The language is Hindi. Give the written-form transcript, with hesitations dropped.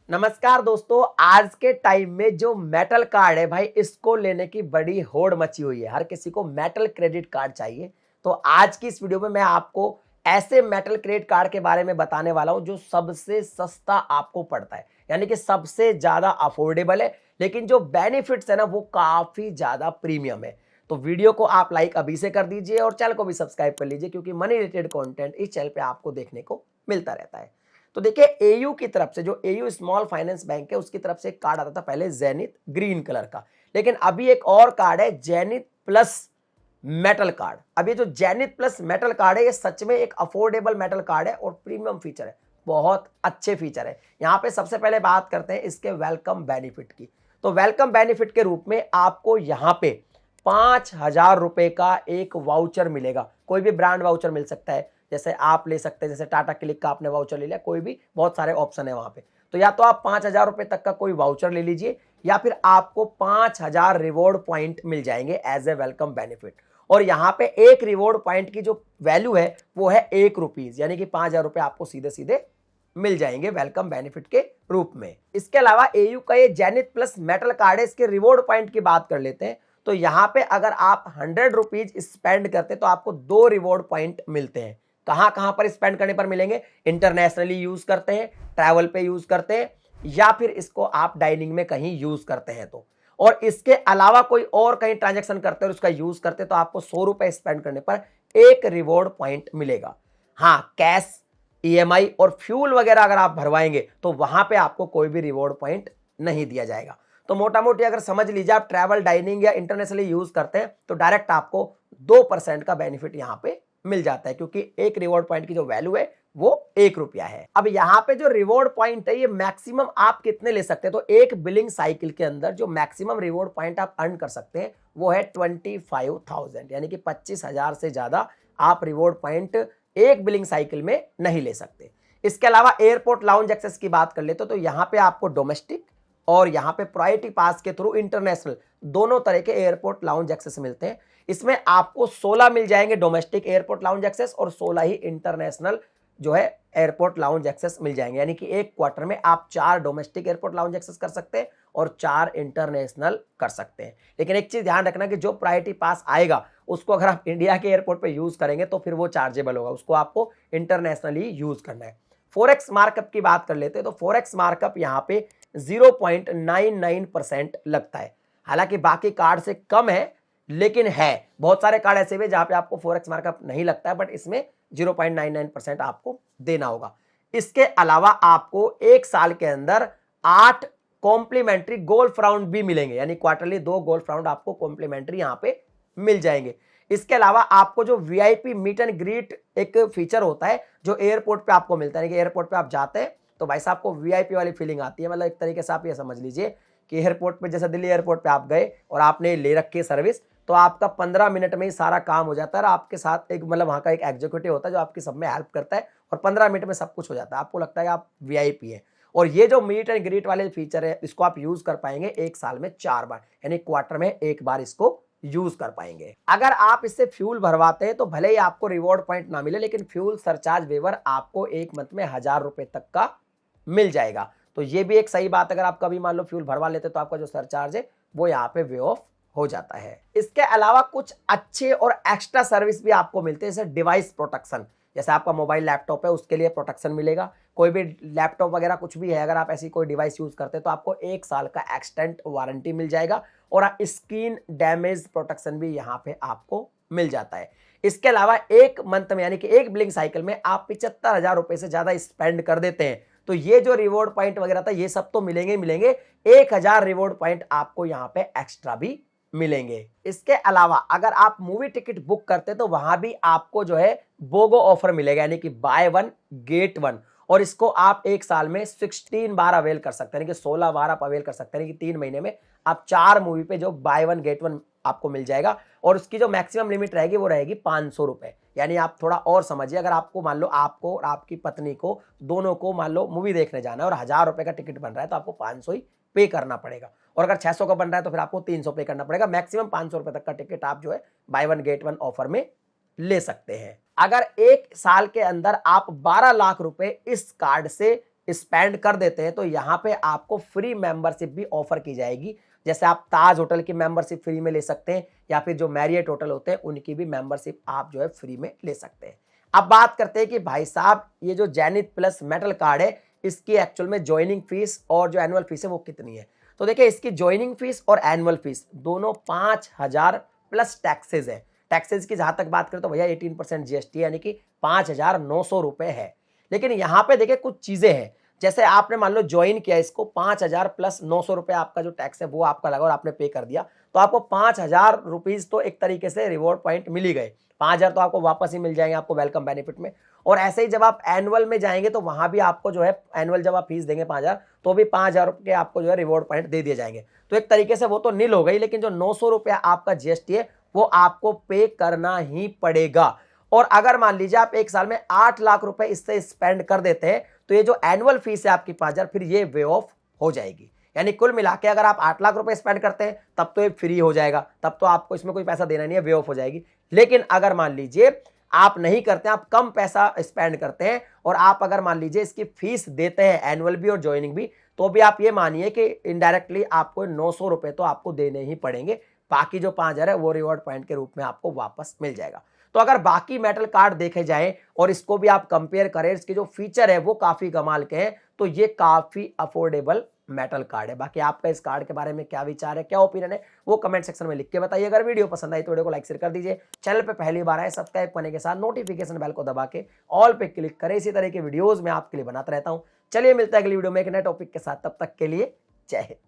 नमस्कार दोस्तों, आज के टाइम में जो मेटल कार्ड है भाई, इसको लेने की बड़ी होड़ मची हुई है। हर किसी को मेटल क्रेडिट कार्ड चाहिए। तो आज की इस वीडियो में मैं आपको ऐसे मेटल क्रेडिट कार्ड के बारे में बताने वाला हूं जो सबसे सस्ता आपको पड़ता है, यानी कि सबसे ज्यादा अफोर्डेबल है, लेकिन जो बेनिफिट्स है ना वो काफी ज्यादा प्रीमियम है। तो वीडियो को आप लाइक अभी से कर दीजिए और चैनल को भी सब्सक्राइब कर लीजिए, क्योंकि मनी रिलेटेड कंटेंट इस चैनल पे आपको देखने को मिलता रहता है। तो देखिए, एयू की तरफ से, जो एयू स्मॉल फाइनेंस बैंक है, उसकी तरफ से एक कार्ड आता था पहले जेनिथ ग्रीन कलर का, लेकिन अभी एक और कार्ड है जेनिथ प्लस मेटल कार्ड। अब ये जो जेनिथ प्लस मेटल कार्ड है, ये सच में एक अफोर्डेबल मेटल कार्ड है और प्रीमियम फीचर है, बहुत अच्छे फीचर है। यहां पे सबसे पहले बात करते हैं इसके वेलकम बेनिफिट की। तो वेलकम बेनिफिट के रूप में आपको यहां पे 5,000 रुपए का एक वाउचर मिलेगा। कोई भी ब्रांड वाउचर मिल सकता है, जैसे आप ले सकते हैं, जैसे टाटा क्लिक का आपने वाउचर ले लिया, कोई भी, बहुत सारे ऑप्शन है वहां पे। तो या तो आप 5,000 रुपए तक का कोई वाउचर ले लीजिए, या फिर आपको 5,000 रिवॉर्ड पॉइंट मिल जाएंगे एज ए वेलकम बेनिफिट। और यहाँ पे एक रिवॉर्ड पॉइंट की जो वैल्यू है वो है ₹1, यानी कि 5,000 रुपए आपको सीधे सीधे मिल जाएंगे वेलकम बेनिफिट के रूप में। इसके अलावा एयू का ये जेनिथ प्लस मेटल कार्ड है, इसके रिवॉर्ड पॉइंट की बात कर लेते हैं। तो यहाँ पे अगर आप ₹100 स्पेंड करते हैं तो आपको 2 रिवॉर्ड पॉइंट मिलते हैं। कहां कहां पर स्पेंड करने पर मिलेंगे? इंटरनेशनली यूज करते हैं, ट्रैवल पे यूज करते हैं, या फिर इसको आप डाइनिंग में कहीं यूज करते हैं तो। और इसके अलावा कोई और कहीं ट्रांजैक्शन करते हैं और उसका यूज करते हैं तो आपको ₹100 स्पेंड करने पर एक रिवॉर्ड पॉइंट मिलेगा। हाँ, कैश, ईएमआई और फ्यूल वगैरह अगर आप भरवाएंगे तो वहां पे आपको कोई भी रिवॉर्ड पॉइंट नहीं दिया जाएगा। तो मोटा मोटी अगर समझ लीजिए, आप ट्रैवल, डाइनिंग या इंटरनेशनली यूज करते हैं तो डायरेक्ट आपको 2% का बेनिफिट यहां पे मिल जाता है, क्योंकि एक रिवॉर्ड पॉइंट की जो वैल्यू है वो ₹1 है। अब यहाँ पे जो रिवॉर्ड पॉइंट है, ये मैक्सिमम आप कितने ले सकते हैं? तो एक बिलिंग साइकिल के अंदर जो मैक्सिमम रिवॉर्ड पॉइंट आप अर्न कर सकते हैं वो है 25,000, यानी कि 25,000 से ज्यादा आप रिवॉर्ड पॉइंट एक बिलिंग साइकिल में नहीं ले सकते। इसके अलावा एयरपोर्ट लाउंज एक्सेस की बात कर लेते तो यहां पे आपको डोमेस्टिक और यहां पे प्रायोरिटी पास के थ्रू इंटरनेशनल दोनों तरह के एयरपोर्ट लाउंज एक्सेस मिलते हैं। इसमें आपको 16 मिल जाएंगे डोमेस्टिक एयरपोर्ट लाउंज एक्सेस और 16 ही इंटरनेशनल जो है एयरपोर्ट लाउंज एक्सेस मिल जाएंगे, यानी कि एक क्वार्टर में आप 4 डोमेस्टिक एयरपोर्ट लाउंज एक्सेस कर सकते हैं और 4 इंटरनेशनल कर सकते हैं। लेकिन एक चीज ध्यान रखना कि जो प्रायोरिटी पास आएगा उसको अगर आप इंडिया के एयरपोर्ट पे यूज करेंगे तो फिर वो चार्जेबल होगा, उसको आपको इंटरनेशनली यूज करना है। फोरेक्स मार्कअप की बात कर लेते हैं तो फोरेक्स मार्कअप यहाँ पे 0.99% लगता है। हालांकि बाकी कार्ड से कम है, लेकिन है बहुत सारे कार्ड ऐसे भी जहां पे आपको फोरेक्स मार्कअप नहीं लगता है, बट इसमें 0.99% आपको देना होगा। इसके अलावा आपको एक साल के अंदर 8 कॉम्प्लीमेंट्री गोल्फ राउंड भी मिलेंगे, यानी क्वार्टरली 2 गोल्फ राउंड आपको कॉम्प्लीमेंट्री यहां पे मिल जाएंगे। इसके अलावा आपको जो वीआईपी मीट एंड ग्रीट एक फीचर होता है जो एयरपोर्ट पे आपको मिलता है, कि एयरपोर्ट पे आप जाते हैं तो भाई साहब आपको वीआईपी वाली फीलिंग आती है। मतलब एक तरीके से आप ये समझ लीजिए कि एयरपोर्ट पे, जैसे दिल्ली एयरपोर्ट पे आप गए और आपने ले रखी है सर्विस, तो आपका 15 मिनट में ही सारा काम हो जाता है। आपके साथ एक, मतलब वहां का एक एग्जीक्यूटिव होता है जो आपकी सब में हेल्प करता है और 15 मिनट में सब कुछ हो जाता है। आपको लगता है आप वीआईपी है। और ये जो मीट एंड ग्रीट वाले फीचर है, इसको आप यूज कर पाएंगे एक साल में 4 बार, यानी क्वार्टर में एक बार इसको यूज कर पाएंगे। अगर आप इससे फ्यूल भरवाते हैं तो भले ही आपको रिवॉर्ड पॉइंट ना मिले, लेकिन फ्यूल सरचार्ज वेवर आपको एक मंथ में 1,000 रुपए तक का मिल जाएगा। तो ये भी एक सही बात, अगर आप कभी मान लो फ्यूल भरवा लेते तो आपका जो सरचार्ज है वो यहाँ पे वे ऑफ हो जाता है। इसके अलावा कुछ अच्छे और एक्स्ट्रा सर्विस भी आपको मिलते हैं, जैसे डिवाइस प्रोटेक्शन। जैसे आपका मोबाइल लैपटॉप है, उसके लिए प्रोटेक्शन मिलेगा। कोई भी लैपटॉप वगैरह कुछ भी है, अगर आप ऐसी कोई डिवाइस यूज करते हैं तो आपको 1 साल का एक्सटेंड वारंटी मिल जाएगा और स्क्रीन डैमेज प्रोटेक्शन भी यहाँ पे आपको मिल जाता है। इसके अलावा एक मंथ में, यानी कि एक बिलिंग साइकिल में आप 75,000 रुपए से ज्यादा स्पेंड कर देते हैं तो ये जो रिवॉर्ड पॉइंट वगैरह था ये सब तो मिलेंगे। 1,000 रिवॉर्ड पॉइंट आपको यहाँ पे एक्स्ट्रा भी मिलेंगे। इसके अलावा अगर आप मूवी टिकट बुक करते हैं तो वहां भी आपको जो है बोगो ऑफर मिलेगा, यानी कि बाय 1 गेट 1, और इसको आप एक साल में 16 बार अवेल कर सकते हैं, यानी कि 16 बार आप अवेल कर सकते हैं, यानी कि 3 महीने में आप 4 मूवी पे जो बाय 1 गेट 1 आपको मिल जाएगा। और उसकी जो मैक्सिमम लिमिट रहेगी वो रहेगी 500 रुपए। यानी आप थोड़ा और समझिए, अगर आपको मान लो आपको और आपकी पत्नी को दोनों को मान लो मूवी देखने जाना है और 1,000 रुपए का टिकट बन रहा है तो आपको 500 ही पे करना पड़ेगा, और अगर 600 का बन रहा है तो फिर आपको 300 पे करना पड़ेगा। मैक्सिमम 500 रुपए तक का टिकट आप जो है बाय 1 गेट 1 ऑफर में ले सकते हैं। अगर एक साल के अंदर आप 12 लाख रुपए इस कार्ड से स्पेंड कर देते हैं तो यहाँ पे आपको फ्री मेंबरशिप भी ऑफर की जाएगी। जैसे आप ताज होटल की मेंबरशिप फ्री में ले सकते हैं या फिर जो मैरियट होटल होते हैं उनकी भी मेंबरशिप आप जो है फ्री में ले सकते हैं। अब बात करते हैं कि भाई साहब ये जो जेनिथ प्लस मेटल कार्ड है इसकी एक्चुअल में ज्वाइनिंग फीस और जो एनुअल फीस है वो कितनी है। तो देखिए इसकी ज्वाइनिंग फीस और एनुअल फीस दोनों 5,000 प्लस टैक्सेज है। टैक्सेज की जहां तक बात करें तो भैया 18% जीएसटी यानी कि 5,900 रुपए है। लेकिन यहाँ पे देखिए कुछ चीजें हैं, जैसे आपने मान लो ज्वाइन किया इसको 5,000 प्लस 900 रुपए आपका जो टैक्स है वो आपका लगा और आपने पे कर दिया तो आपको 5,000 रुपीज तो एक तरीके से रिवॉर्ड पॉइंट मिल ही गए। 5,000 तो आपको वापस ही मिल जाएंगे आपको वेलकम बेनिफिट में। और ऐसे ही जब आप एनुअल में जाएंगे तो वहां भी आपको जो है एनुअल जब आप फीस देंगे 5,000 तो भी 5,000 के आपको जो है रिवॉर्ड पॉइंट दे दिए जाएंगे। तो एक तरीके से वो तो नील हो गई, लेकिन जो 900 रुपया आपका जीएसटी है वो आपको पे करना ही पड़ेगा। और अगर मान लीजिए आप एक साल में 8 लाख रुपए इससे स्पेंड कर देते हैं तो ये जो एनुअल फीस है आपकी 5,000 फिर ये वे ऑफ हो जाएगी। यानी कुल मिला के अगर आप 8 लाख रुपए स्पेंड करते हैं तब तो ये फ्री हो जाएगा, तब तो आपको इसमें कोई पैसा देना नहीं है, वे ऑफ हो जाएगी। लेकिन अगर मान लीजिए आप नहीं करते, आप कम पैसा स्पेंड करते हैं और आप अगर मान लीजिए इसकी फीस देते हैं एनुअल भी और ज्वाइनिंग भी, तो भी आप ये मानिए कि इनडायरेक्टली आपको 900 रुपए तो आपको देने ही पड़ेंगे। बाकी जो 5,000 है वो रिवॉर्ड पॉइंट के रूप में आपको वापस मिल जाएगा। तो अगर बाकी मेटल कार्ड देखे जाएं और इसको भी आप कंपेयर करें, इसके जो फीचर है वो काफी कमाल के हैं, तो ये काफी अफोर्डेबल मेटल कार्ड है। बाकी आपका इस कार्ड के बारे में क्या विचार है, क्या ओपिनियन है, वो कमेंट सेक्शन में लिख के बताइए। अगर वीडियो पसंद आई तो वीडियो को लाइक शेयर कर दीजिए। चैनल पे पहली बार आए सब्सक्राइब करने के साथ नोटिफिकेशन बेल को दबा के ऑल पे क्लिक करें। इसी तरह के वीडियोस मैं आपके लिए बनाता रहता हूं। चलिए मिलता है अगली वीडियो में एक नए टॉपिक के साथ, तब तक के लिए जय हिंद।